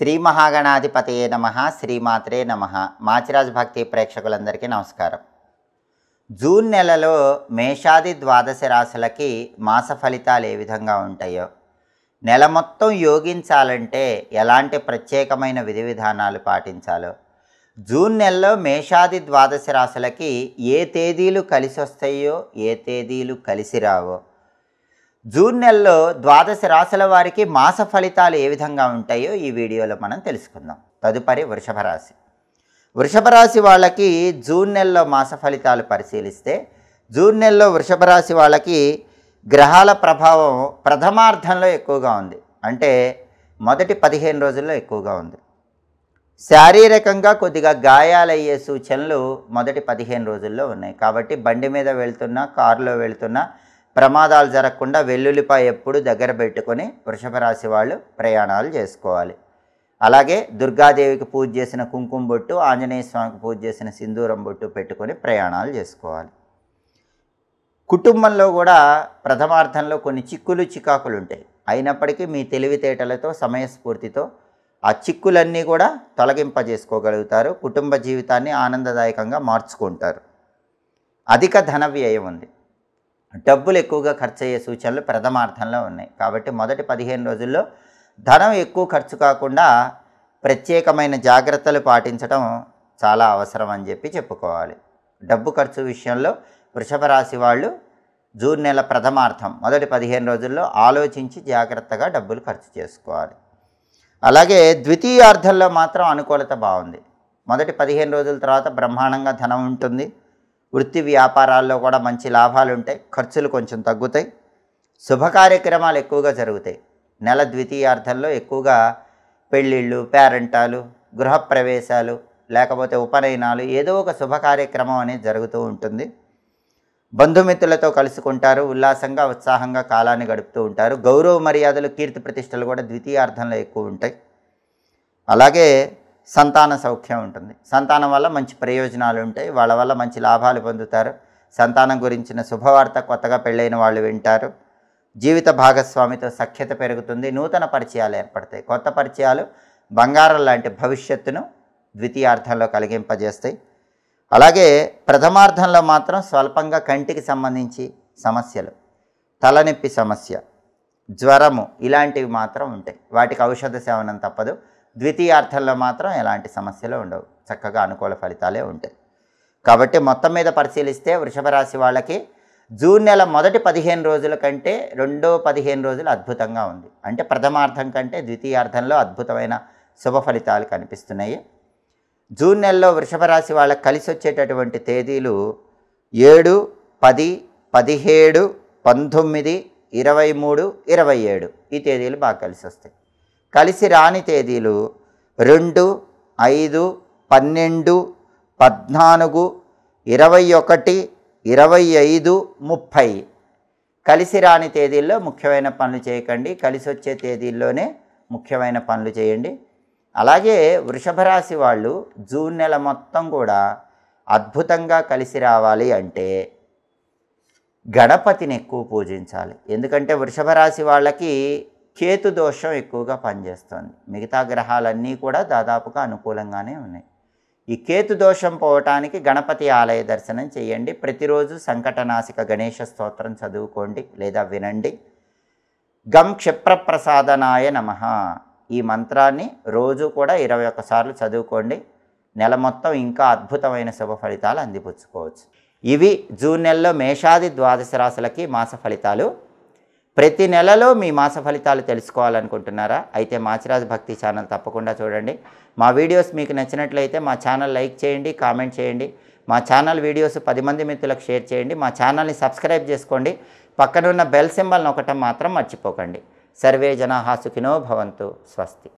శ్రీ మహాగణాధిపతయే నమః శ్రీమాత్రే నమః మాచిరాజ్ భక్తి ప్రేక్షకులందరికీ నమస్కారం. జూన్ నెలలో మేషాది ద్వాదశ రాశులకి మాస ఫలితాలు ఏ విధంగా ఉంటాయో, నెల మొత్తం యోగించాలంటే ఎలాంటి ప్రత్యేకమైన విధి విధానాలు పాటించాలో, జూన్ నెలలో మేషాది ద్వాదశ రాశులకి ఏ తేదీలు కలిసి వస్తాయో ఏ తేదీలు కలిసి రావో, జూన్ నెలలో ద్వాదశ రాశుల వారికి మాస ఫలితాలు ఏ విధంగా ఉంటాయో ఈ వీడియోలో మనం తెలుసుకుందాం. తదుపరి వృషభ రాశి. వృషభ రాశి వాళ్ళకి జూన్ నెలలో మాస ఫలితాలు పరిశీలిస్తే, జూన్ నెలలో వృషభ రాశి వాళ్ళకి గ్రహాల ప్రభావం ప్రథమార్థంలో ఎక్కువగా ఉంది. అంటే మొదటి 15 రోజుల్లో ఎక్కువగా ఉంది. శారీరకంగా కొద్దిగా గాయాలయ్యే సూచనలు మొదటి 15 రోజుల్లో ఉన్నాయి. కాబట్టి బండి మీద వెళ్తున్నా, కారులో వెళ్తున్నా ప్రమాదాలు జరగకుండా వెల్లుల్లిపాయ ఎప్పుడు దగ్గర పెట్టుకొని వృషభ రాశి వాళ్ళు ప్రయాణాలు చేసుకోవాలి. అలాగే దుర్గాదేవికి పూజ చేసిన కుంకుమ బొట్టు, ఆంజనేయ స్వామికి పూజ చేసిన సింధూరం బొట్టు పెట్టుకొని ప్రయాణాలు చేసుకోవాలి. కుటుంబంలో కూడా ప్రథమార్థంలో కొన్ని చిక్కులు చికాకులు ఉంటాయి. అయినప్పటికీ మీ తెలివితేటలతో సమయస్ఫూర్తితో ఆ చిక్కులన్నీ కూడా తొలగింపజేసుకోగలుగుతారు. కుటుంబ జీవితాన్ని ఆనందదాయకంగా మార్చుకుంటారు. అధిక ధన వ్యయం ఉంది. డబ్బులు ఎక్కువగా ఖర్చు అయ్యే సూచనలు ప్రథమార్థంలో ఉన్నాయి. కాబట్టి మొదటి 15 రోజుల్లో ధనం ఎక్కువ ఖర్చు కాకుండా ప్రత్యేకమైన జాగ్రత్తలు పాటించడం చాలా అవసరం అని చెప్పుకోవాలి. డబ్బు ఖర్చు విషయంలో వృషభ రాశి వాళ్ళు జూన్ నెల ప్రథమార్థం మొదటి 15 రోజుల్లో ఆలోచించి జాగ్రత్తగా డబ్బులు ఖర్చు చేసుకోవాలి. అలాగే ద్వితీయార్థంలో మాత్రం అనుకూలత బాగుంది. మొదటి 15 రోజుల తర్వాత బ్రహ్మాండంగా ధనం ఉంటుంది. వృత్తి వ్యాపారాల్లో కూడా మంచి లాభాలు ఉంటాయి. ఖర్చులు కొంచెం తగ్గుతాయి. శుభ కార్యక్రమాలు ఎక్కువగా జరుగుతాయి. నెల ద్వితీయార్థంలో ఎక్కువగా పెళ్ళిళ్ళు, పేరంటాలు, గృహప్రవేశాలు, లేకపోతే ఉపనయనాలు, ఏదో ఒక శుభ కార్యక్రమం అనేది జరుగుతూ ఉంటుంది. బంధుమిత్రులతో కలుసుకుంటారు. ఉల్లాసంగా ఉత్సాహంగా కాలాన్ని గడుపుతూ ఉంటారు. గౌరవ మర్యాదలు, కీర్తి ప్రతిష్టలు కూడా ద్వితీయార్థంలో ఎక్కువ ఉంటాయి. అలాగే సంతాన సౌఖ్యం ఉంటుంది. సంతానం వల్ల మంచి ప్రయోజనాలు ఉంటాయి. వాళ్ళ వల్ల మంచి లాభాలు పొందుతారు. సంతానం గురించిన శుభవార్త కొత్తగా పెళ్ళైన వాళ్ళు వింటారు. జీవిత భాగస్వామితో సఖ్యత పెరుగుతుంది. నూతన పరిచయాలు ఏర్పడతాయి. కొత్త పరిచయాలు బంగారం లాంటి భవిష్యత్తును ద్వితీయార్థంలో కలిగింపజేస్తాయి. అలాగే ప్రథమార్థంలో మాత్రం స్వల్పంగా కంటికి సంబంధించి సమస్యలు, తలనొప్పి సమస్య, జ్వరము ఇలాంటివి మాత్రం ఉంటాయి. వాటికి ఔషధ సేవనం తప్పదు. ద్వితీయార్థంలో మాత్రం ఎలాంటి సమస్యలు ఉండవు. చక్కగా అనుకూల ఫలితాలే ఉంటాయి. కాబట్టి మొత్తం మీద పరిశీలిస్తే వృషభ రాశి వాళ్ళకి జూన్ నెల మొదటి 15 రోజుల కంటే రెండో 15 రోజులు అద్భుతంగా ఉంది. అంటే ప్రథమార్థం కంటే ద్వితీయార్థంలో అద్భుతమైన శుభ ఫలితాలు కనిపిస్తున్నాయి. జూన్ నెలలో వృషభ రాశి వాళ్ళకి కలిసి వచ్చేటటువంటి తేదీలు 7, 10, 17, 19, 23, 27 ఈ తేదీలు బాగా కలిసి వస్తాయి. కలిసి రాని తేదీలు 2, 5, 12, 14, 21, 25, 30. కలిసి రాని తేదీల్లో ముఖ్యమైన పనులు చేయకండి. కలిసి వచ్చే తేదీల్లోనే ముఖ్యమైన పనులు చేయండి. అలాగే వృషభ రాశి వాళ్ళు జూన్ నెల మొత్తం కూడా అద్భుతంగా కలిసి రావాలి అంటే గణపతిని ఎక్కువ పూజించాలి. ఎందుకంటే వృషభ రాశి వాళ్ళకి కేతు దోషం ఎక్కువగా పనిచేస్తుంది. మిగతా గ్రహాలన్నీ కూడా దాదాపుగా అనుకూలంగానే ఉన్నాయి. ఈ కేతు దోషం పోవటానికి గణపతి ఆలయ దర్శనం చేయండి. ప్రతిరోజు సంకటనాశక గణేష స్తోత్రం చదువుకోండి లేదా వినండి. గం క్షిప్రప్రసాదనాయ నమః ఈ మంత్రాన్ని రోజు కూడా 21 సార్లు చదువుకోండి. నెల మొత్తం ఇంకా అద్భుతమైన శుభ ఫలితాలు అందిపుచ్చుకోవచ్చు. ఇవి జూన్ నెలలో మేషాది ద్వాదశ రాశులకి మాస ఫలితాలు. ప్రతి నెలలో మీ మాస ఫలితాలు తెలుసుకోవాలనుకుంటున్నారా? అయితే మాచిరాజ్ భక్తి ఛానల్ తప్పకుండా చూడండి. మా వీడియోస్ మీకు నచ్చినట్లయితే మా ఛానల్ లైక్ చేయండి, కామెంట్ చేయండి. మా ఛానల్ వీడియోస్ 10 మంది మిత్రులకు షేర్ చేయండి. మా ఛానల్ని సబ్స్క్రైబ్ చేసుకోండి. పక్కనున్న బెల్ సింబల్ నొక్కటం మాత్రం మర్చిపోకండి. సర్వే జనాః సుఖినో భవంతు. స్వస్తి.